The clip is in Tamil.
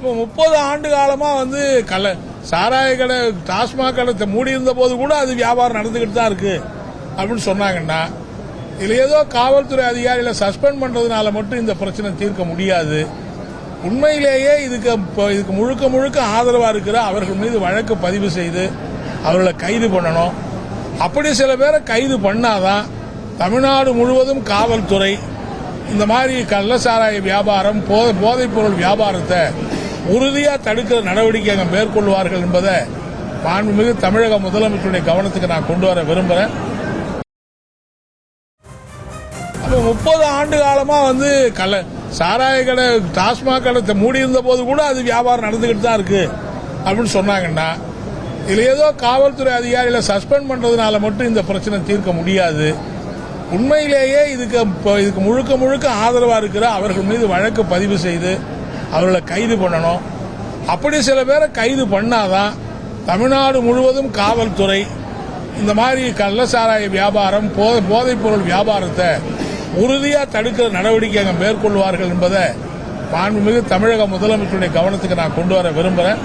அப்போ 30 ஆண்டு காலமா சாராய கடை டாஸ்மாக் கடை மூடி இருந்த போது கூட அது வியாபாரம் நடந்துகிட்டு தான் இருக்கு அப்படின்னு சொன்னாங்கன்னா இதுல ஏதோ காவல்துறை அதிகாரிகளை சஸ்பெண்ட் பண்றதுனால மட்டும் இந்த பிரச்சனை தீர்க்க முடியாது. உண்மையிலேயே இதுக்கு முழுக்க முழுக்க ஆதரவா இருக்கிற அவர்கள் மீது வழக்கு பதிவு செய்து அவர்களை கைது பண்ணணும். அப்படி சில பேரை கைது பண்ணாதான் தமிழ்நாடு முழுவதும் காவல்துறை இந்த மாதிரி கள்ளசாராய வியாபாரம் போதைப் பொருள் வியாபாரத்தை உறுதியாக தடுக்கிற நடவடிக்கை அங்கே மேற்கொள்வார்கள் என்பதை மாண்புமிகு தமிழக முதலமைச்சருடைய கவனத்துக்கு நான் கொண்டு வர விரும்புகிறேன். அப்போ 30 ஆண்டு காலமா சாராய கடை டாஸ்மாக் கடை மூடி இருந்த போது கூட அது வியாபாரம் நடந்துகிட்டு தான் இருக்கு அப்படின்னு சொன்னாங்கன்னா இதுல ஏதோ காவல்துறை அதிகாரிகளை சஸ்பெண்ட் பண்றதுனால மட்டும் இந்த பிரச்சனை தீர்க்க முடியாது. உண்மையிலேயே இதுக்கு முழுக்க முழுக்க ஆதரவா இருக்கிற அவர்கள் மீது வழக்கு பதிவு செய்து அவர்களை கைது பண்ணணும். அப்படி சில பேரை கைது பண்ணாதான் தமிழ்நாடு முழுவதும் காவல்துறை இந்த மாதிரி கள்ளசாராய வியாபாரம் போதைப் பொருள் வியாபாரத்தை உறுதியாக தடுக்கிற நடவடிக்கை அங்கே மேற்கொள்வார்கள் என்பதை மாண்புமிகு தமிழக முதலமைச்சருடைய கவனத்துக்கு நான் கொண்டு வர விரும்புகிறேன்.